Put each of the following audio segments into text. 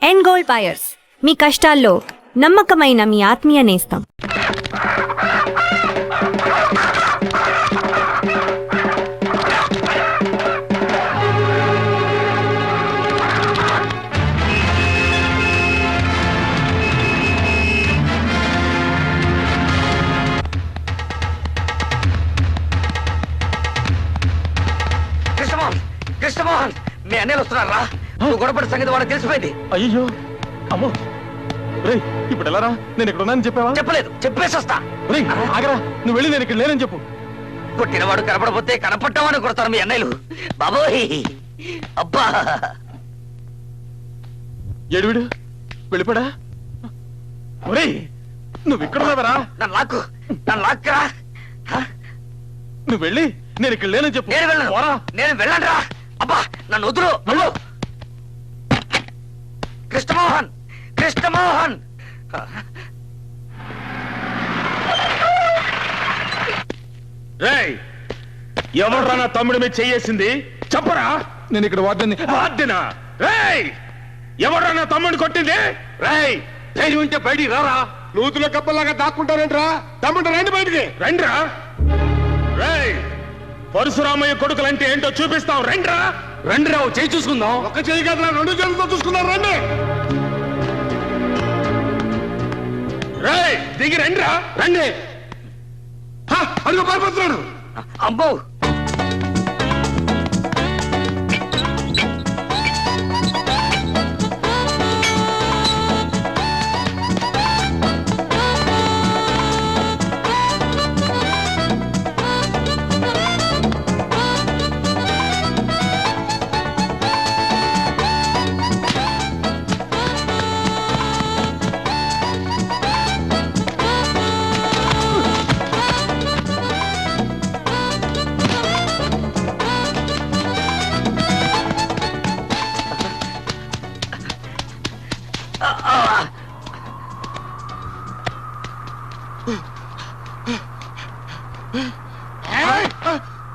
End gold buyers, మీ కష్టాల్లో నమ్మకమైన మీ ఆత్మీయ నేస్తం. కృష్ణమోహన్, మీ అన్నయ్యలు వస్తున్నారా? నువ్వు గొడవపడి సంగతి వాడికి తెలిసిపోయింది. అయ్యో అమ్మో, రేయ్ ఇప్పుడు ఎలా రా? నేను ఇక్కడ ఉన్నానని చెప్పావా? చెప్పలేదు, చెప్పేసి వస్తా. రేయ్ ఆగరా, నువ్వు వెళ్ళి నేను ఇక్కడ లేనని చెప్పు. కొట్టినవాడు కనపడపోతే కనపడ్డామని కొడతారు మీ అన్నయ్యలు. బాబోయ్, అబ్బా ఏడువిడు వెళ్ళిపోడా? ఒరేయ్ నువ్వు ఇక్కడ ఉన్నావరా? నన్ను లాక్కరా. నువ్వు వెళ్ళి నేను ఇక్కడ లేనని చెప్పు. నేను వెళ్ళండి రా. అబ్బా నన్ను వదులు. కృష్ణమోహన్, కృష్ణమోహన్. రేయ్ ఎవడ్రా నా తమ్ముడి మీద చెయ్యేసింది? చెప్పరా. నేను ఇక్కడ వార్డెనా? రేయ్ ఎవడ్రా నా తమ్ముడిని కొట్టింది? రేయ్ ధైర్యం ఉంటే బయటికి రారా. నూతుల కప్పలాగా దాక్కుంటారేంట్రా? తమ్ముడు రండి బయటికి. రండ్రా. రేయ్ పరశురామయ్య కొడుకులంటే ఏంటో చూపిస్తాం. రండ్రా. రండి రావు, చేయి చూసుకుందాం. ఒక్క చేయి కదా, రెండు చేతులతో చూసుకున్నారు. రండి. రేయ్ దిగి రండ్రా. రండి. అడుగు పారిపోతున్నాడు. అబ్బో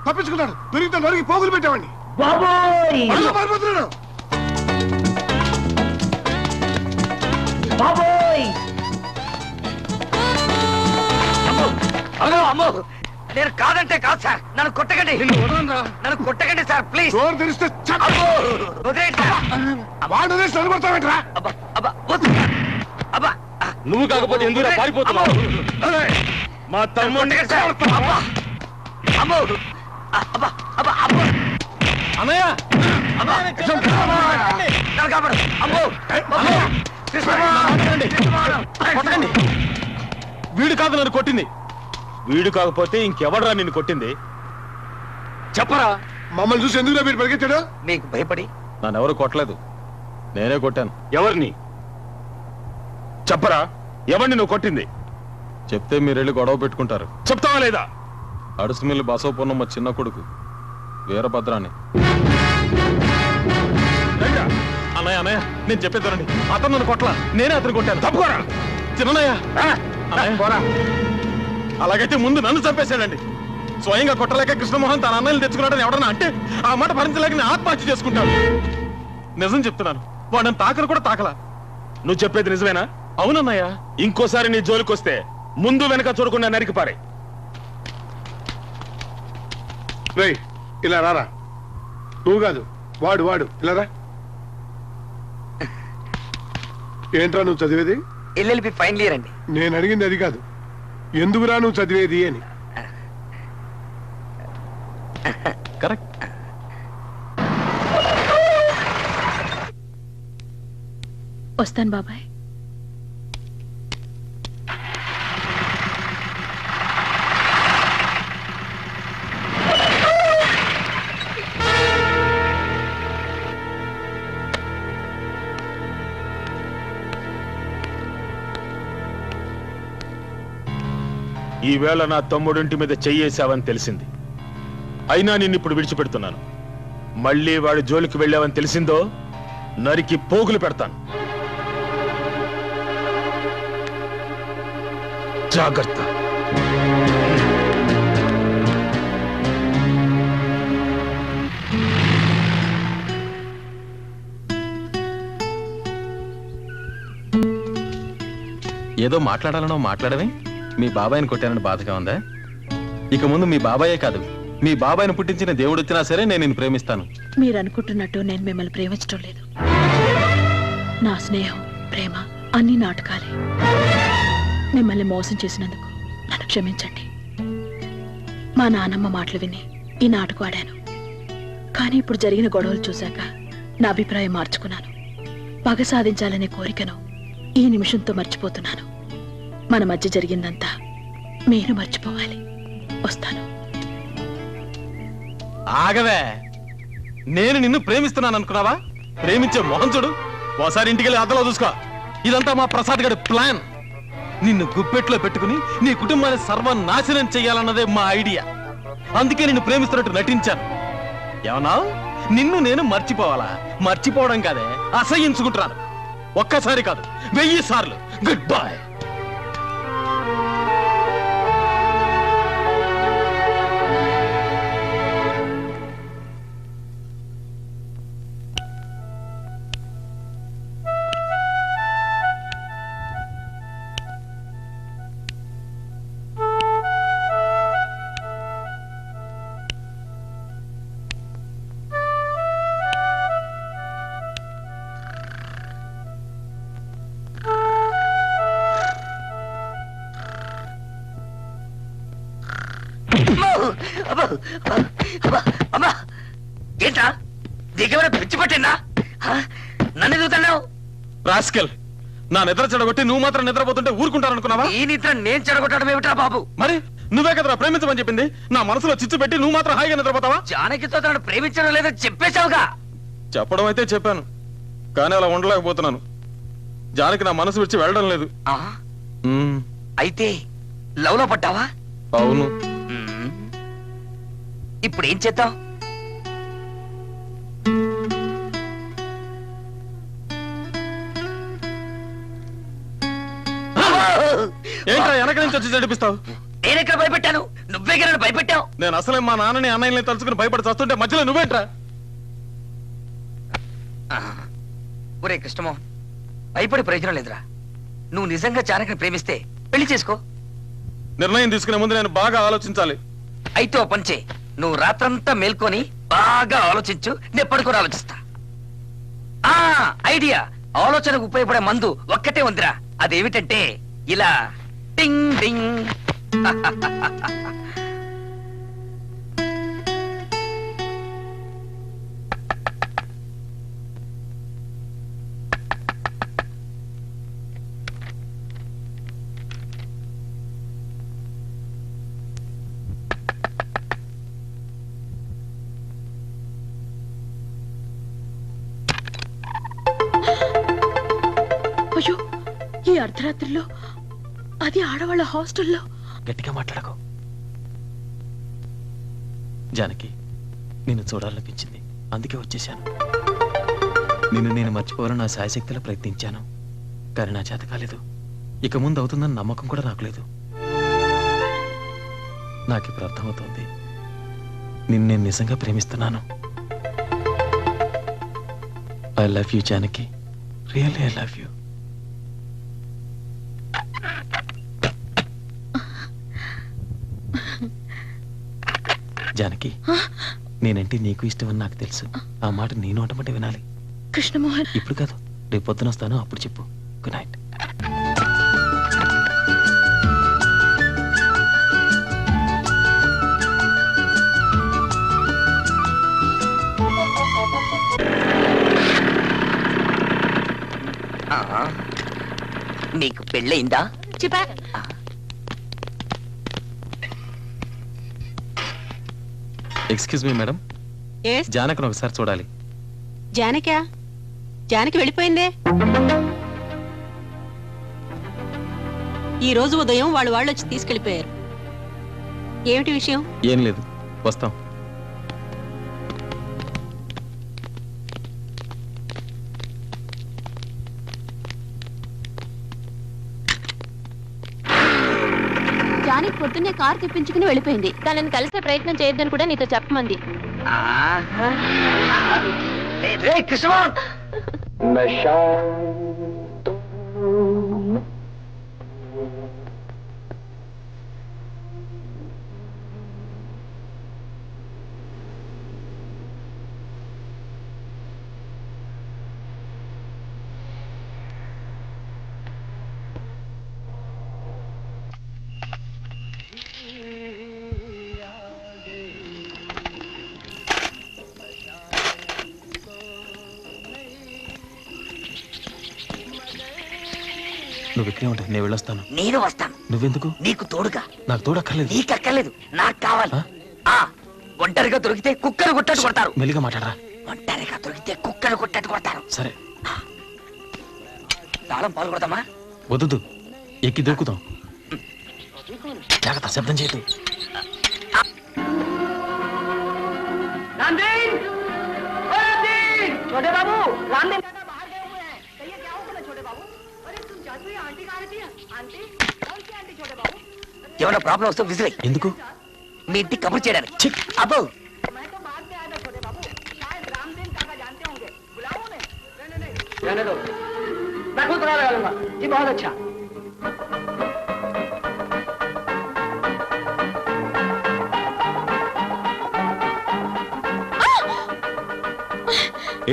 తప్పించుకున్నాడు. దొరికితే నరికి పోగులు పెట్టామండి. పారిపోతున్నాడు. అమ్మో, నేను కాదంటే కాదు సార్. నన్ను కొట్టకండి, నన్ను కొట్టకండి సార్ ప్లీజ్. డోర్ తెరిస్తే వదిలేండి సార్. వాడు వదిలేసి నిలబడతావేంట్రా? అబ్బా అబ్బా వద్దు సార్. అబ్బా నువ్వు కాకపోతే ఎందుకు పారిపోతున్నావు? మా తమ్ముడిని అబ్బా అమ్మో, అబ్బా అబ్బా అబ్బో, అన్నయ్య అబ్బా నన్ను కాపాడు. అమ్మో కొట్టండి. వీడు కాదు నన్ను కొట్టింది. వీడు కాకపోతే ఇంకెవడరా నిన్ను కొట్టింది? చెప్పరా. మమ్మల్ని చూసి ఎందుకు మీరు పరిగెత్తాడు? మీకు భయపడి. నన్ను ఎవరు కొట్టలేదు, నేనే కొట్టాను. ఎవరిని చెప్పరా? ఎవరిని నువ్వు కొట్టింది? చెప్తే మీరు వెళ్ళి గొడవ పెట్టుకుంటారు. చెప్తావా లేదా? అడుసుమిల్లి బసవపూర్ణమ్మ చిన్న కొడుకు వీరభద్రాన్ని. అన్నయ్య అన్నయ్య నేను చెప్పేద్దరండి, అతను నన్ను కొట్టలా, నేనే అతను కొట్టాను. తప్పుకోరా. చిన్నయ్య అలాగైతే ముందు నన్ను చంపేశాడండి. స్వయంగా కొట్టలేక కృష్ణమోహన్ తన అన్నయ్యలు తెచ్చుకున్నాడని ఎవడన్నా అంటే ఆ మాట భరించలేక నేను ఆత్మహత్య చేసుకుంటాను. నిజం చెప్తున్నాను, వాడని తాకరు కూడా తాకలా. నువ్వు చెప్పేది నిజమేనా? అవునన్నయ్య. ఇంకోసారి నీ జోలికొస్తే ముందు వెనక చూడకుండా నరికి పారే. రేయ్ ఇలా రారా. నువ్వు కాదు, వాడు ఇలా రా. ఏంట్రా నువ్వు చదివేది? ఎల్ఎల్బి ఫైనల్ ఇయర్ అండి. నేను అడిగింది అది కాదు, ఎందుకురా నువ్వు చదివేది అని. కరెక్ట్. వస్తాను బాబాయ్. ఈవేళ నా తమ్ముడింటి మీద చెయ్యేశావని తెలిసింది. అయినా నిన్ను ఇప్పుడు విడిచిపెడుతున్నాను. మళ్ళీ వాడి జోలికి వెళ్ళావని తెలిసిందో నరికి పోగులు పెడతాను. జాగ్రత్త. ఏదో మాట్లాడాలనో మాట్లాడవే. మీ బాబాయిని కొట్టానని బాధగా ఉందా? ఇక ముందు మీ బాబాయే కాదు, మీ బాబాయిని పుట్టించిన దేవుడు వచ్చినా సరే నేను నిన్ను ప్రేమిస్తాను. మీరు అనుకుంటున్నట్టు నేను మిమ్మల్ని ప్రేమించడం లేదు. నా స్నేహం, ప్రేమ అన్ని నాటకాలే. మిమ్మల్ని మోసం చేసినందుకు నన్ను క్షమించండి. మా నానమ్మ మాటలు విని ఈ నాటకం ఆడాను. కానీ ఇప్పుడు జరిగిన గొడవలు చూశాక నా అభిప్రాయం మార్చుకున్నాను. పగ సాధించాలనే కోరికను ఈ నిమిషంతో మర్చిపోతున్నాను. మన మధ్య జరిగిందంతా మీరు మర్చిపోవాలి. వస్తాను. ఆగవే, నేను నిన్ను ప్రేమిస్తున్నాను అనుకున్నావా? ప్రేమించే మొహం చూడు. ఓసారి ఇంటికెళ్ళి అద్దలో చూసుకో. ఇదంతా మా ప్రసాద్ గారి ప్లాన్. నిన్ను గుప్పెట్లో పెట్టుకుని నీ కుటుంబాన్ని సర్వనాశనం చెయ్యాలన్నదే మా ఐడియా. అందుకే నిన్ను ప్రేమిస్తున్నట్టు నటించాను. ఏమన్నావు? నిన్ను నేను మర్చిపోవాలా? మర్చిపోవడం కాదే, అసహ్యించుకుంటున్నాను. ఒక్కసారి కాదు, 1000 సార్లు. Good bye. అమ్మా, ఏంటా నీకేమైనా పిచ్చి పట్టిందా? నన్ను ఎదుగుతున్నావు? రాస్కెల్, నా నిద్ర చెడగొట్టి నువ్వు మాత్రం నిద్రపోతుంటే ఊరుకుంటారనుకున్నావా? ఈ నిద్ర నేను చెడగొట్టడం ఏమిటా బాబు? మరి నువ్వే కదరా ప్రేమించమని చెప్పింది. నా మనసులో చిచ్చు పెట్టి నువ్వు మాత్రం హాయిగా నిద్రపోతావా? జానకితో తనను ప్రేమించడం లేదని చెప్పేశావుగా. చెప్పడం అయితే చెప్పాను, కానీ అలా ఉండలేకపోతున్నాను. జానకి నా మనసు విడిచి వెళ్ళడం లేదు. ఆ, అయితే లవ్ లో పడ్డావా? అవును. ఇప్పుడు ఏం చేద్దాం? ఏంట్రా వెనక నుంచి వచ్చి నడిపిస్తావు? నేనెక్కడ భయపెట్టాను? నువ్వే కదా భయపెట్టావు. నేను అసలే మా నాన్నని అన్నయ్యని తలుచుకుని భయపడి చస్తుంటే మధ్యలో నువ్వేంట్రా? ఒరే కృష్ణమోహన్, భయపడి ప్రయోజనం లేదురా. నువ్వు నిజంగా జానకిని ప్రేమిస్తే పెళ్లి చేసుకో. నిర్ణయం తీసుకునే ముందు నేను బాగా ఆలోచించాలి. అయితే ఓ పంచే, నువ్వు రాత్రంతా మేల్కొని బాగా ఆలోచించు, నేను పడుకొని ఆలోచిస్తా. ఆ ఐడియా, ఆలోచనకు ఉపయోగపడే మందు ఒక్కటే ఉందిరా. అదేమిటంటే ఇలా టింగ్ టింగ్. అయ్యో, ఈ అర్ధరాత్రిలో, అది ఆడవాళ్ళ హాస్టల్లో. గట్టిగా మాట్లాడకు. జానకి, నిన్ను చూడాలనిపించింది, అందుకే వచ్చేసాను. నిన్ను నేను మర్చిపోవాలని నా శాయశక్తిలో ప్రయత్నించాను, కానీ నా చేత కాలేదు. ఇక ముందు అవుతుందని నమ్మకం కూడా నాకు లేదు. నాకు ఇప్పుడు అర్థమవుతోంది, నిన్ను నేను నిజంగా ప్రేమిస్తున్నాను. I love you Janaki, really I love you. Janaki, నేనంటే నీకు ఇష్టం అని నాకు తెలుసు. ఆ మాట నీ నోటమంటే వినాలి. కృష్ణమోహన్, ఇప్పుడు కాదు, రేపు పొద్దున వస్తాను, అప్పుడు చెప్పు. Good night. నీకు పెళ్ళయిందా? చెప్పా. ఎక్స్క్యూజ్ మీ మేడం, జానకిని ఒకసారి చూడాలి. జానకా? జానకి వెళ్ళిపోయిందే. ఈ రోజు ఉదయం వాళ్ళు వచ్చి తీసుకెళ్లిపోయారు. ఏమిటి విషయం? ఏం లేదు, వస్తాం. జానకి పొద్దున్నే కార్ తెప్పించుకుని వెళ్ళిపోయింది. తనని కలిసే ప్రయత్నం చేయొద్దని కూడా నీతో చెప్పమంది. నువ్వు ఇక్కడే ఉంటే నేను వెళ్ళొస్తాను. నేను వస్తాను. నువ్వెందుకు? నీకు తోడుగా. నాకు తోడక్కర్లేదు. నీకు అక్కర్లేదు, నాకు కావాలి. ఆ? ఒంటరిగా దొరికితే కుక్కలు కొట్టట్టు కొడతారు. మెల్లిగా మాట్లాడరా. ఒంటరిగా దొరికితే కుక్కలు కొట్టట్టు కొడతారు. సరే. తాళం పాలు కొడతామా? వద్దు, ఎక్కి దొరుకుతాం. జాగ్రత్త, శబ్దం చేయదు. ఏమైనా ప్రాబ్లం వస్తే విజిల్. ఎందుకు? మీ ఇంటికి కబుర్ చేయడానికి. అబ్బో,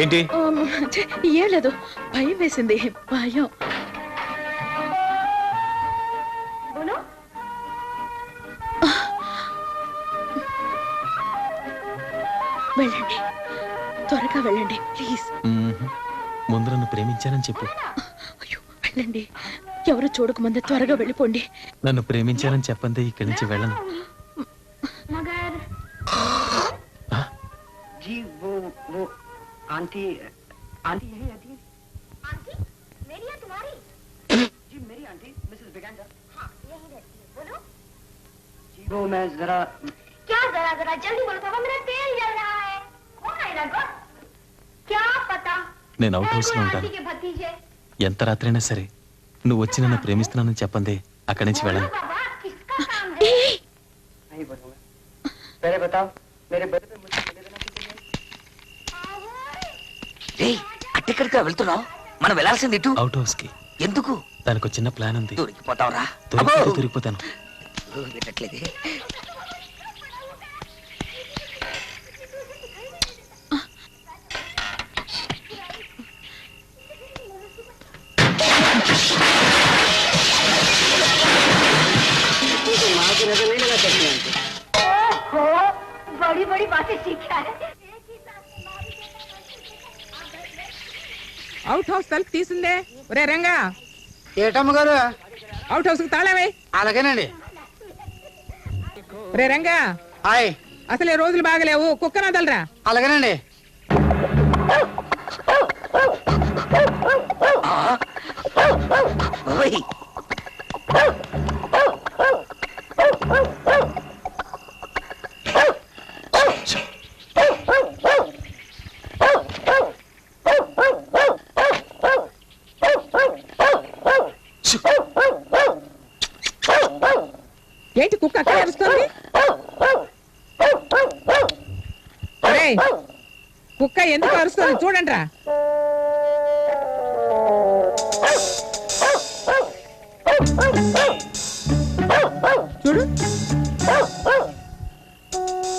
ఏంటి? ఏం లేదు, భయం వేసింది. భయం. వెళ్ళండి, త్వరగా వెళ్ళండి ప్లీజ్. ముందు నన్ను ప్రేమించానని చెప్పు. అయ్యో వెళ్ళండి, ఎవరు చూడకముందే త్వరగా వెళ్ళిపోండి. నన్ను ప్రేమించానని చెప్పందే ఇక్కడి నుంచి వెళ్ళను. నేను అవుట్ హౌస్ లో ఉంటాను. ఎంత రాత్రైనా సరే నువ్వు వచ్చి నన్ను ప్రేమిస్తున్నానని చెప్పందే అక్కడి నుంచి వెళ్ళను. అట్టెక్కడికి వెళ్తున్నావు? మనం వెళ్ళాల్సింది ఇటు. అవుట్ హౌస్ కి. ఎందుకు? దానికి చిన్న ప్లాన్ ఉంది. దొరికిపోతావురా? దొరికిపోతాను. వినట్లేదే. बड़ी बड़ी बातें सीखा है. అవుట్ హౌస్ తలుపు తీసిందే. ఒరే రంగా, ఏటమ్మ గారు? అవుట్ హౌస్ కి తాళమే. అలాగేనండి. ఒరే రంగా, హాయ్. అసలే రోజులు బాగలేవు, కుక్కన వదలరా. అలాగేనండి. ఏంటి కుక్క అక్కడ అరుస్తుంది? ఒరేయ్, కుక్క ఎందుకు అరుస్తుంది చూడండి రా. చూడు,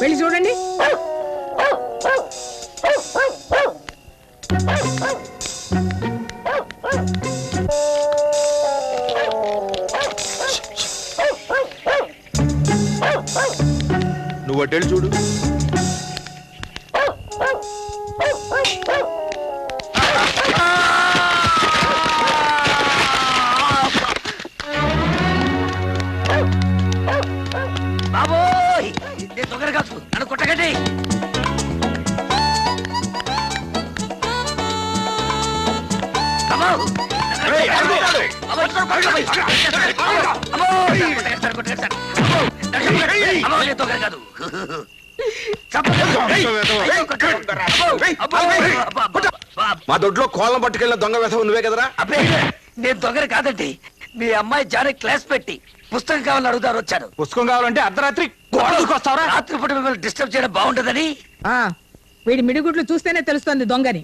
వెళ్ళి చూడండి. నువ్వు అటెళ్ళు చూడు. బాబోయ్, నేను దొంగలు కాదు, నన్ను కొట్టకండి. మా దొడ్లో కోళ్ళం పట్టుకెళ్ళిన దొంగ వేసవ నువ్వే కదరా? అబ్బే, నేను దొంగలు కాదండి. మీ అమ్మాయి జానకి క్లాస్ పెట్టి పుస్తకం కావాలని అడుగుతారు వచ్చాను. పుస్తకం కావాలంటే అర్ధరాత్రి గోడకొస్తావరా? రాత్రిపూట మిమ్మల్ని డిస్టర్బ్ చేయడం బాగుంటుందని. వీడి మిడిగుడ్లు చూస్తేనే తెలుస్తుంది దొంగని.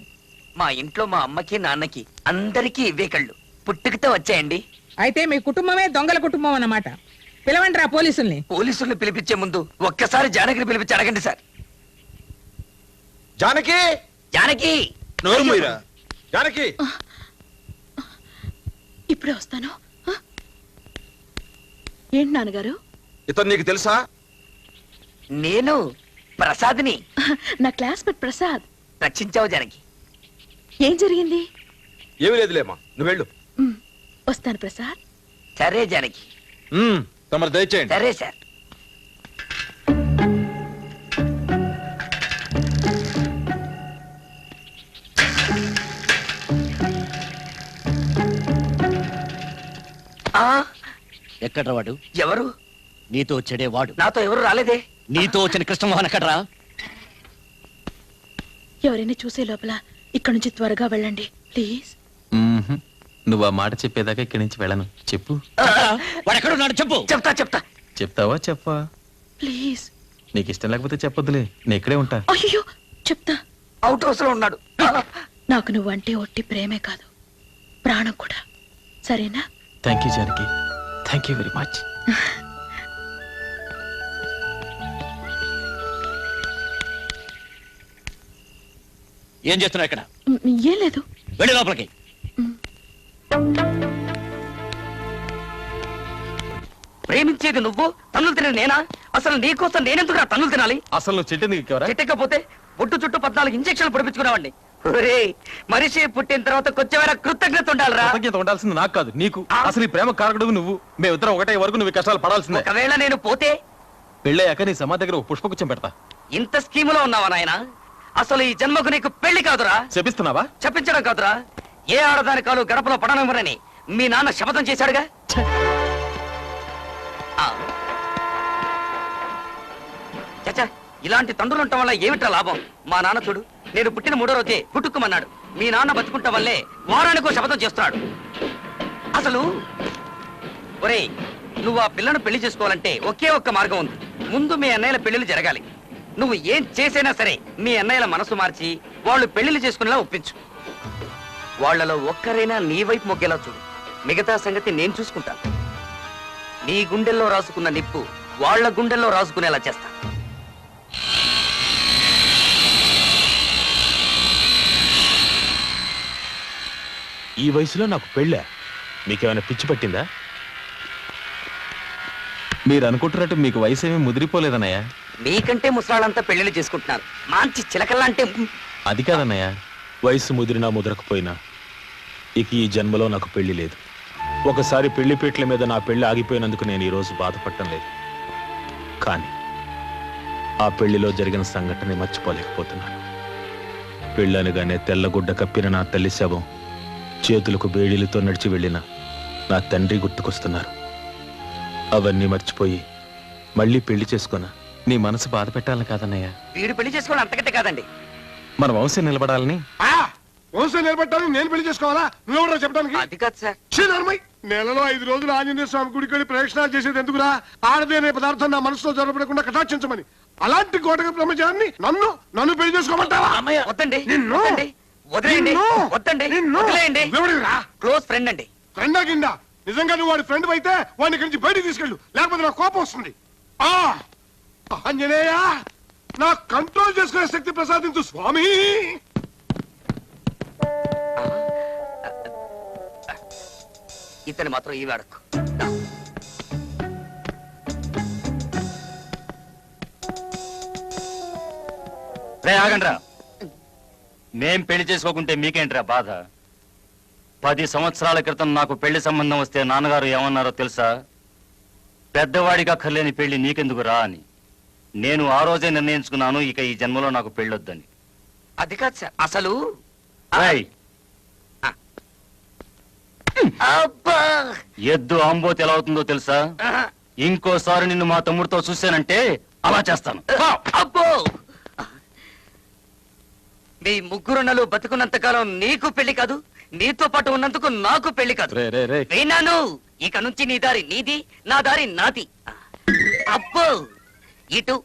మా ఇంట్లో మా అమ్మకి నాన్నకి అందరికీ ఇవే కళ్ళు పుట్టుకతో వచ్చాయండి. అయితే మీ కుటుంబమే దొంగల కుటుంబం అన్నమాట. పిలవండి రా పోలీసుల్ని. పోలీసుల్ని పిలిపించే ముందు ఒక్కసారి జానకిని పిలిపించి అడగండి సార్. జానకి, జానకి, నోరు మూయరా. జానకి, ఇప్పుడే వస్తాను. ఏంటి నాన్నగారు? ఇతను నీకు తెలుసా? నేను ప్రసాద్ని. నా క్లాస్మేట్ ప్రసాద్. రక్షించావు జానకి. ఏం జరిగింది? ఏమీ లేదులేమా, నువ్వు వెళ్ళు. వస్తాను ప్రసాద్. సరే జానకి. తమరు దయచేయండి. సరే సార్. ఎక్కడ్రా వాడు? ఎవరు? నీతో వచ్చాడే వాడు. నాతో ఎవరు రాలేదే. నీతో వచ్చిన కృష్ణమోహన్ ఎక్కడ్రా? ఎవరైనా చూసే లోపల ఇక్కడ నుంచి త్వరగా వెళ్ళండి ప్లీజ్. నువ్వు ఆ మాట చెప్పేదాకా ఇక్కడి నుంచి వెళ్ళను. చెప్పు. వాడు ఎక్కడున్నాడు చెప్పు. చెప్తా. చెప్తావా చెప్పా? ప్లీజ్. నీకు ఇష్టం లేకపోతే చెప్పొద్దులే, నేను ఇక్కడే ఉంటా. అయ్యో చెప్తా. అవుట్ హౌస్ లో ఉన్నాడు. నాకు నువ్వంటే ఒట్టి ప్రేమే కాదు, ప్రాణం కూడా. సరేనా? Thank you Janaki, thank you very much. ఏం చేస్తున్నావు ఇక్కడ? ఏం లేదు. వెళ్ళి లోపలికి. ప్రేమించేది నువ్వు, తన్నులు తినేది నేనా? అసలు నీకోసం నేనెందుకు తన్నులు తినాలి? అసలు నువ్వు చెట్టెందుకు ఎక్కావురా? చెట్టకపోతే ఒట్టు చుట్టూ 14 ఇంజక్షన్లు పొడిపించుకున్నావండి. మనిషి పుట్టిన తర్వాత కొంచెం కృతజ్ఞత ఉండాలిరా. కృతజ్ఞత ఉండాల్సింది నాకు కాదు నీకు. అసలు ఈ ప్రేమ కారకుడు నువ్వు. మేమిద్దరం ఒకటే వరకు నువ్వు ఈ కష్టాలు పడాల్సిందే. ఒకవేళ నేను పోతే పెళ్ళయ్యాక నీ సమాధి దగ్గర ఒక పుష్పగుచ్చం పెడతా. ఇంత స్కీములో ఉన్నావా నాయన? అసలు ఈ జన్మకు నీకు పెళ్లి కాదురా. చెప్పిస్తున్నావా? చెప్పించడం కాదురా, ఏ ఆడదాని కాలు గడపలో పడనివ్వరని మీ నాన్న శపథం చేశాడుగా. చచ్చా, ఇలాంటి తండ్రులు ఉండటం వల్ల ఏమిటా లాభం? మా నాన్న చూడు, నేను పుట్టిన 3వ రోజే పుట్టుకుమన్నాడు. మీ నాన్న బతుకుంటా వల్లే వారానికో శపథం చేస్తున్నాడు. అసలు ఒరేయ్, నువ్వు ఆ పిల్లను పెళ్లి చేసుకోవాలంటే ఒకే ఒక్క మార్గం ఉంది. ముందు మీ అన్నయ్యల పెళ్లిళ్ళు జరగాలి. నువ్వు ఏం చేసైనా సరే మీ అన్నయ్యల మనసు మార్చి వాళ్ళు పెళ్లిళ్ళు చేసుకునేలా ఒప్పించు. వాళ్లలో ఒక్కరైనా నీ వైపు మొగ్గేలా చూడు. మిగతా సంగతి నేను చూసుకుంటాను. నీ గుండెల్లో రాసుకున్న నిప్పు వాళ్ళ గుండెల్లో రాసుకునేలా చేస్తా. ఈ వయసులో నాకు పెళ్ళా? మీకేమైనా పిచ్చి పట్టిందా? మీరు అనుకుంటున్నట్టు మీకు వయసు ఏమీ ముదిరిపోలేదన్నయ్య. మీకంటే ముసలాళ్ళంతా పెళ్లిళ్ళు చేసుకుంటున్నారు. మంచి చిలకల్లా అంటే అది కాదన్నయ్య. వయసు ముదిరినా ముదరకపోయినా ఇక ఈ జన్మలో నాకు పెళ్లి లేదు. ఒకసారి పెళ్లి పీటల మీద నా పెళ్లి ఆగిపోయినందుకు నేను ఈరోజు బాధపడటం లేదు. కానీ ఆ పెళ్లిలో జరిగిన సంఘటన మర్చిపోలేకపోతున్నాను. పెళ్ళనగానే తెల్లగుడ్డ కప్పిన నా తల్లి శవం, చేతులకు బేడీలతో నడిచి వెళ్ళిన నా తండ్రి గుర్తుకొస్తున్నారు. అవన్నీ మర్చిపోయి మళ్ళీ పెళ్లి చేసుకున్నా. నీ మనసు బాధ పెట్టాలని కాదన్నయ్య, వీడు పెళ్లి చేసుకోవడం అంతకంటే కాదండి. మన వంశం నిలబడాలని. వంశం నిలబెట్టాలని నేను పెళ్లి చేసుకోవాలా? నువ్వెవరో చెప్పడానికి? అది కాదు సార్. నెలలో 5 రోజులు ఆంజనేయ స్వామి గుడికి వెళ్ళి ప్రదక్షిణాలు చేసేది ఎందుకురా? ఆడది అనే పదార్థం నా మనసులో జరపడకుండా కటాక్షించమని. అలాంటి గోటక బ్రహ్మచారిని నన్ను పెళ్లి చేసుకోమంటావా? వద్దండి, నిన్ను వద్దండి, వదిలేయండి, వద్దండి, వదిలేయండి. క్లోజ్ ఫ్రెండ్ అండి. ఫ్రెండా కింద? నిజంగా నువ్వు వాడి ఫ్రెండ్ అయితే వాడిని ఇక్కడి నుంచి బయటికి తీసుకెళ్ళు, లేకపోతే నాకు కోపం వస్తుంది. ఆంజనేయ, నా కంట్రోల్ చేసుకునే శక్తి ప్రసాదించు స్వామి. ఇతను మాత్రం ఈ వాడకు. ఆగండ్రా. మేం పెళ్లి చేసుకోకుంటే మీకేంట్రా బాధ? 10 సంవత్సరాల క్రితం నాకు పెళ్లి సంబంధం వస్తే నాన్నగారు ఏమన్నారో తెలుసా? పెద్దవాడిగా అక్కర్లేని పెళ్లి నీకెందుకు రా అని. నేను ఆ రోజే నిర్ణయించుకున్నాను, ఇక ఈ జన్మలో నాకు పెళ్ళొద్దని. అది కాదు సార్. అసలు ఎద్దు ఆంబోత్ ఎలా అవుతుందో తెలుసా? ఇంకోసారి నిన్ను మా తమ్ముడితో చూశానంటే అలా చేస్తాను. అబ్బో, మీ ముగ్గురున్నలు బతుకున్నంత కాలం నీకు పెళ్లి కాదు, నీతో పాటు ఉన్నందుకు నాకు పెళ్లి కాదు. విన్నాను. ఇక నుంచి నీ దారి నీది, నా దారి నాది. అబ్బో, ఇటు.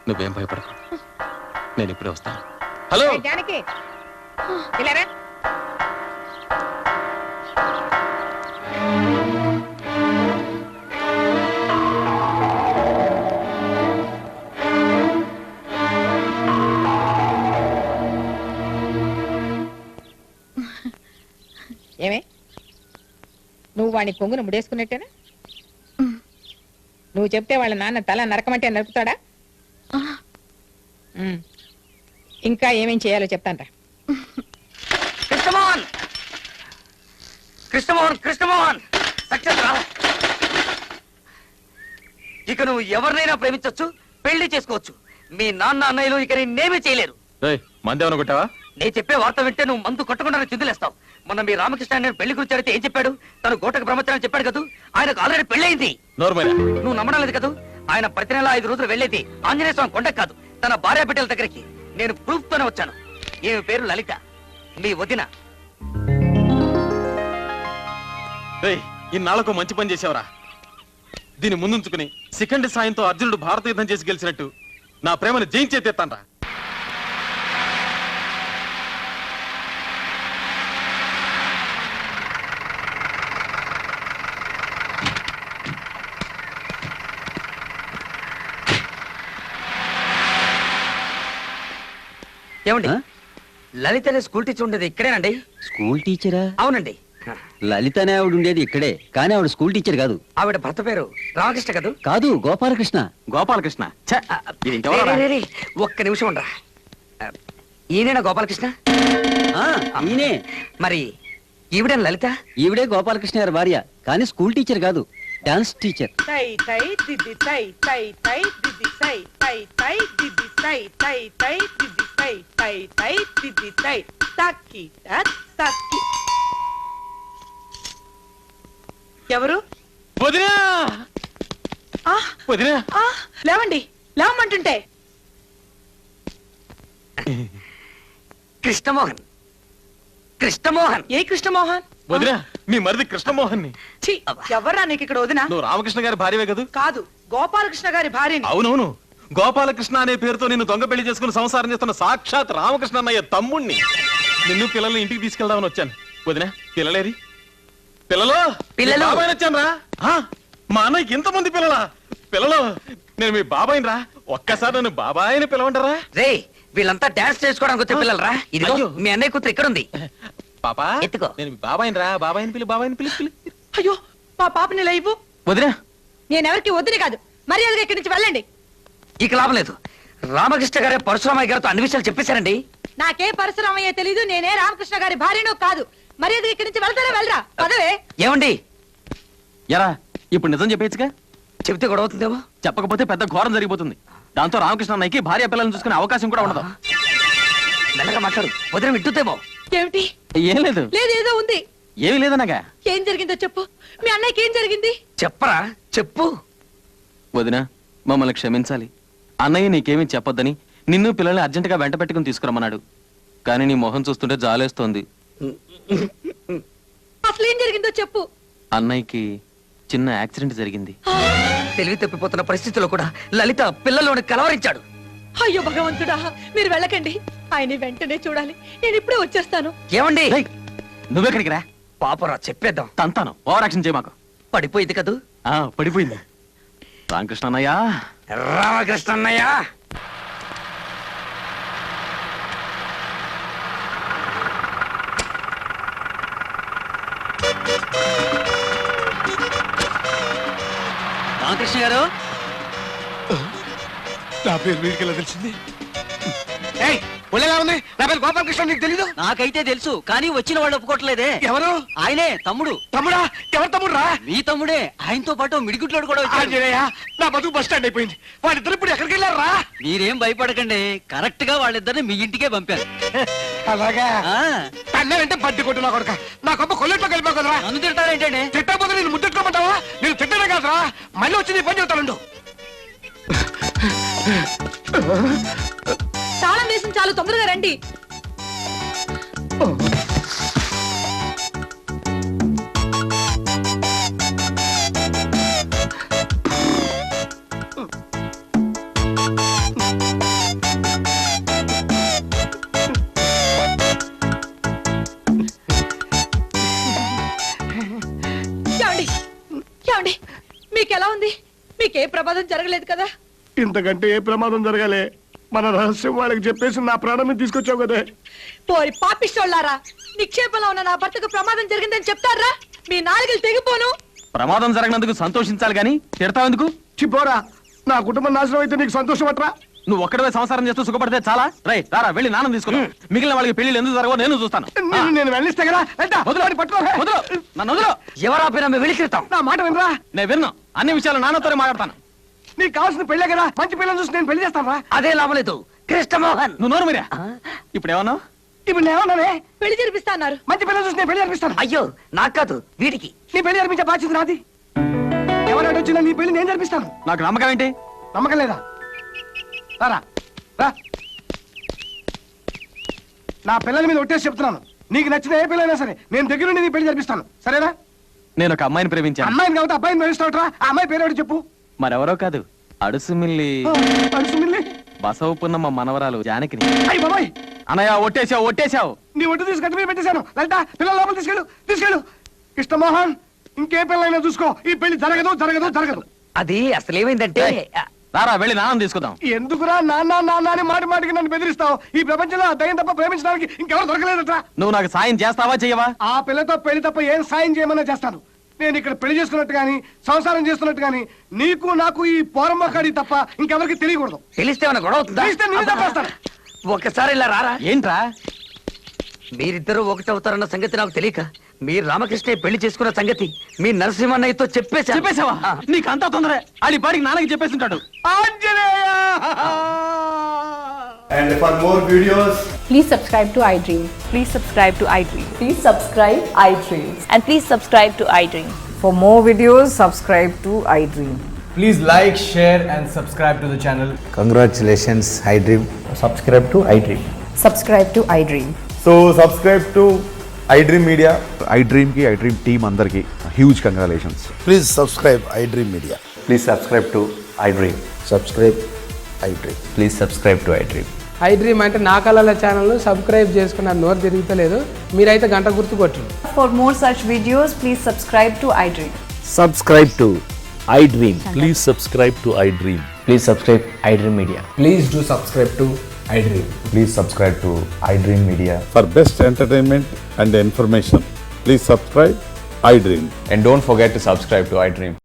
నువ్వేం భయపడకు, నేను ఇప్పుడే వస్తాను. హలో జానకి ఇలా రా. ఏమే నువ్వు వాడిని కొంగును ముడేసుకున్నట్టేనా? నువ్వు చెప్తే వాళ్ళ నాన్న తల నరకమంటే నరుకుతాడా? ఉమ్. ఇంకా ఏమేం చేయాలో చెప్తానరా. కృష్ణమోహన్ కృష్ణమోహన్ కృష్ణమోహన్ సక్సెస్ రా. ఇక నువ్వు ఎవరినైనా ప్రేమించొచ్చు, పెళ్లి చేసుకోవచ్చు. మీ నాన్న అన్నయ్యలు ఇక నేనేమీ చేయలేరు. మంది ఏమైనా కొట్టావా? నేను చెప్పే వార్త వింటే నువ్వు మందు కొట్టకుండా చిందులేస్తావు. మొన్న మీ రామకృష్ణ నేను పెళ్లి గురించి అడిగితే ఏం చెప్పాడు? తను గోటకు బ్రహ్మచారం చెప్పాడు కదా, ఆయనకు ఆల్రెడీ పెళ్ళయింది. నోర్మైనా నువ్వు నమ్మడం లేదు కదా. ఆయన ప్రతి నెల 5 రోజులు వెళ్ళేది ఆంజనేయ స్వామి కొండకు కాదు, తన భార్య బిడ్డల దగ్గరికి. నేను ప్రూఫ్ తోనే వచ్చాను. ఈమె పేరు లలిత, మీ వదిన. ఇన్నాళ్లకు మంచి పని చేసావురా. దీన్ని ముందుంచుకుని సెకండ్ సాయంతో అర్జునుడు భారత యుద్ధం చేసి గెలిచినట్టు నా ప్రేమను జయించేతేస్తాన్రా. ఏమండి, లలిత అనే స్కూల్ టీచర్ ఉండేది ఇక్కడేనండి? స్కూల్ టీచరా? అవునండి. లలిత అనే ఆవిడ ఉండేది ఇక్కడే, కానీ ఆవిడ స్కూల్ టీచర్ కాదు. ఆవిడ భర్త పేరు రామకృష్ణ కదూ? కాదు, గోపాలకృష్ణ. గోపాలకృష్ణ రే, రే, ఒక్క నిమిషం ఉండరా. ఈయనేనా గోపాలకృష్ణ? ఈయనే. మరి ఈవిడే లలిత? ఈవిడే గోపాలకృష్ణ గారి భార్య, కానీ స్కూల్ టీచర్ కాదు, డాన్స్ టీచర్. తై తై దిది తై తై తై దిది తై తై తై దిది తై తై తై దిది తై తై తై దిది తై తక్కి తక్కి. ఎవరు? వదినా వదినా, లేవండి, లేవమంటుంటే. కృష్ణమోహన్. కృష్ణమోహన్? ఏ కృష్ణమోహన్? వదినా మీ మరిది కృష్ణమోహన్ ని. ఎవర్రా నీకు ఇక్కడ వదినా? నువ్వు రామకృష్ణ గారి భార్యవే కదూ? కాదు, గోపాలకృష్ణ గారి భార్యని. అవునవును, గోపాలకృష్ణ అనే పేరుతో నిన్ను దొంగ పెళ్లి చేసుకుని సంసారం చేస్తున్న సాక్షాత్ రామకృష్ణ అన్నయ్య తమ్ముణ్ణి. నిన్ను పిల్లల్ని ఇంటికి తీసుకెళ్దామని వచ్చాను. వదినా పిల్లలేరి? పిల్లలు పిల్లలు వచ్చాను రా. మా అన్నయ్యకి ఇంతమంది పిల్లలా? పిల్లలు నేను మీ బాబాయిని రా. ఒక్కసారి నన్ను బాబాయిని పిలవంటారా? రే, వీళ్ళంతా డాన్స్ చేసుకోవడానికి వచ్చే పిల్లలు రా. ఇది మీ అన్నయ్య కూతురు ఇక్కడ ఉంది. పాపా ఎత్తుకో. నేను మీ బాబాయిని రా. బాబాయిని పిలు, బాబాయిని పిలు. అయ్యో, మా పాపని లైవ్. వదినా నేనెవరికి వద్దుని కాదు, మర్యాదగా ఇక్కడి నుంచి వెళ్ళండి. ఇక లాభం లేదు. రామకృష్ణ గారే పరశురామయ్య గారితో అన్ని విషయాలు చెప్పేశారండి. నాకే పరశురామయ్య తెలీదు, నేనే రామకృష్ణ గారి భార్యను కాదు. మర్యాద ఇక్కడి నుంచి వెళ్తారా? వెళ్ళరా, పదవే. ఏమండి, ఎరా ఇప్పుడు నిజం చెప్పేచ్చుగా? చెబితే గొడవ అవుతుందేమో. చెప్పకపోతే పెద్ద ఘోరం జరిగిపోతుంది. దాంతో రామకృష్ణ అన్నయ్యకి భార్య పిల్లల్ని చూసుకునే అవకాశం కూడా ఉండదు. మెల్లగా మాట్లాడు, వదిన వింటుందేమో. ఏమిటి? ఏం లేదు. లేదు, ఏదో ఉంది. ఏమీ లేదనగా. ఏం జరిగిందో చెప్పు. మీ అన్నయ్యకి ఏం జరిగింది? చెప్పరా, చెప్పు. వదినా మమ్మల్ని క్షమించాలి. అన్నయ్య నీకేమీ చెప్పొద్దని నిన్ను పిల్లల్ని అర్జెంటుగా వెంట పెట్టుకుని తీసుకురమ్మన్నాడు. కానీ నీ మొహం చూస్తుంటే జాలేస్తోంది. అసలు ఏం జరిగిందో చెప్పు. అన్నయ్యకి చిన్న యాక్సిడెంట్ జరిగింది. తెలివి తప్పిపోతున్న పరిస్థితిలో కూడా లలిత పిల్లల్లోని కలవరించాడు. అయ్యో భగవంతుడా, మీరు వెళ్ళకండి. ఆయన వెంటనే చూడాలి. నేను ఇప్పుడే వచ్చేస్తాను. ఏమండి, నువ్వెక్కడికి రా. పాపరా, చెప్పేద్దాం. తంతాను, ఓవర్ యాక్షన్ చేయమాకు. పడిపోయింది కదూ? పడిపోయింది. రామకృష్ణ అన్నయ్య. రామకృష్ణ అన్నయ్య. రామకృష్ణ గారు, నా పేరు వీడికి ఎలా తెలిసింది? ఒళ్ళేలా ఉంది? నా పేరు గోపాలకృష్ణ, నీకు తెలీదు? నాకైతే తెలుసు, కానీ వచ్చిన వాళ్ళు ఒప్పుకోవట్లేదే. ఎవరు? ఆయనే, తమ్ముడు. తమ్ముడా? ఎవరు తమ్ముడు రా? మీ తమ్ముడే. ఆయనతో పాటు మిడిగుట్లోడు కూడా వచ్చాడు. ఆంజనేయ, నా బతుకు బస్ స్టాండ్ అయిపోయింది. వాళ్ళిద్దరు ఇప్పుడు ఎక్కడికి వెళ్ళారు రా? మీరేం భయపడకండి, కరెక్ట్ గా వాళ్ళిద్దరిని మీ ఇంటికే పంపారు. అలాగా? అన్నారంటే బడ్డి కొట్టు నా కొడుక. నా కొప్ప కొల్లెట్లో కలిపావు కదరా. నన్ను తింటారేంటండి? తిట్టకపోతే నేను ముద్దెట్టుకోమంటావా? నేను తిట్టనే కాదురా, మళ్ళీ వచ్చి నీ పని చెబుతానుండు. తాళం వేసిన చాలు, తొందరగా రండి. నీకే ప్రమాదం జరగలేదు కదా? ఇంతకంటే ఏ ప్రమాదం జరగాలి? మన రహస్యం వాళ్ళకి చెప్పేసి నా ప్రాణాన్ని తీసుకొచ్చావు కదే. పోయి పాపిస్తోళ్ళారా, నిక్షేపంలో ఉన్న నా భర్తకు ప్రమాదం జరిగిందని చెప్తారా? మీ నాలుగులు తెగిపోను. ప్రమాదం జరగనందుకు సంతోషించాలి గాని తిడతావెందుకు? చిపోరా, నా కుటుంబం నాశనం అయితే నీకు సంతోషం అట్రా? నువ్వు ఒక్కడవే సంసారం చేస్తూ సుఖపడితే చాలా. రైట్ రారా, వెళ్ళి నాన్న తీసుకున్నా. మిగిలిన వాళ్ళకి పెళ్లి ఎందుకు జరగవో నేను చూస్తాను. నేను వెళ్ళిస్తే కదా. వదిలు, పట్టుకో. వదిలు, నన్ను వదిలు. ఎవరాపినా మేము వెళ్ళిస్తాం. నా మాట వినరా? నేను విన్ను. అన్ని విషయాలు నాన్నతోనే మాట్లాడతాను. నీకు కావాల్సిన పెళ్ళే కదా, మంచి పిల్లలు చూసి నేను పెళ్లి చేస్తాను రా. అదే లాభలేదు కృష్ణమోహన్. నువ్వు నోరు మీరా. ఇప్పుడు ఏమన్నావు? ఇప్పుడు నేనేమన్నానే? పెళ్లి జరిపిస్తా అన్నారు. మంచి పిల్లలు చూసి నేను పెళ్లి జరిపిస్తాను. అయ్యో నాకు కాదు, వీడికి. నీ పెళ్లి జరిపించే బాధ్యత నాది. ఎవరైనా వచ్చినా నీ పెళ్లి నేను జరిపిస్తాను. నాకు నమ్మకం ఏంటి? నమ్మకం లేదా? రారా రా. నా పిల్లల మీద ఒట్టేసి చెప్తున్నాను, నీకు నచ్చిన ఏ పిల్లైనా సరే నేను దగ్గరుండి నీ పెళ్లి జరిపిస్తాను. సరేనా? నేను ఒక అమ్మాయిని ప్రేమించాను. అమ్మాయిని కాబట్టి అబ్బాయిని ప్రేమిస్తావుట్రా? ఆ అమ్మాయి పేరు చెప్పు. మరెవరో కాదు, అడుసుమిల్లి అడుసుమిల్లి బసవపున్నమ్మ మనవరాలు జానకిని. అయ్యి బాబాయ్, అనయ్య ఒట్టేశావు, ఒట్టేశావు. నీ ఒట్టు తీసి గట్టి మీద పెట్టేశాను. లలిత, పిల్లల లోపల తీసుకెళ్ళు. కృష్ణమోహన్, ఇంకే పిల్లైనా చూసుకో, ఈ పెళ్లి జరగదు. అది అసలు ఏమైందంటే రారా, వెళ్ళి నాన్న తీసుకుందాం. ఎందుకురా నాన్న అని మాటికి నన్ను బెదిరిస్తావు? ఈ ప్రపంచంలో ఆ దయ్యం తప్ప ప్రేమించడానికి ఇంకెవరు దొరకలేదట్రా. నువ్వు నాకు సాయం చేస్తావా చెయ్యవా? ఆ పిల్లతో పెళ్లి తప్ప ఏం సాయం చేయమన్నా చేస్తాను. నేను ఇక్కడ పెళ్లి చేసుకున్నట్టు గాని సంసారం చేస్తున్నట్టు గాని నీకు నాకు ఈ పోరమ్మకాడి తప్ప ఇంకెవరికి తెలియకూడదు. తెలిస్తే మన గొడవ అవుతుందా? తెలిస్తే నేను తప్పేస్తాను. ఒకసారి ఇలా రారా. ఏంట్రా? మీరిద్దరూ ఒకటవుతారన్న సంగతి నాకు తెలియక మీరు రామకృష్ణ పెళ్లి చేసుకున్న సంగతి మీ నరసింహన్నయ్యతో చెప్పేశావా? నీకు అంతా తొందరే. ఆడి పాడికి నాన్నకి చెప్పేసి ఉంటాడు. And for more videos, Please subscribe to iDream. Please subscribe to iDream. Please subscribe iDream. And please subscribe to iDream. For more videos, subscribe to iDream. please like, share and subscribe to the channel. Congratulations, iDream. Subscribe to iDream. Subscribe to iDream. So subscribe to iDream Media. iDream ki iDream team andarki huge congratulations. Please subscribe iDream Media. Please subscribe to iDream. Subscribe iDream. Please subscribe to iDream. iDream అంటే నా కళల channel subscribe చేసుకున్న నోరు తిరుగుతలేదు. మీరైతే గంట గుర్తు కొట్టండి. For more such videos, please subscribe to iDream. Subscribe to iDream. Please subscribe to iDream. Please subscribe iDream Media. Please do subscribe to iDream. Please subscribe to iDream Media. For best entertainment and information, please subscribe iDream. And don't forget to subscribe to iDream.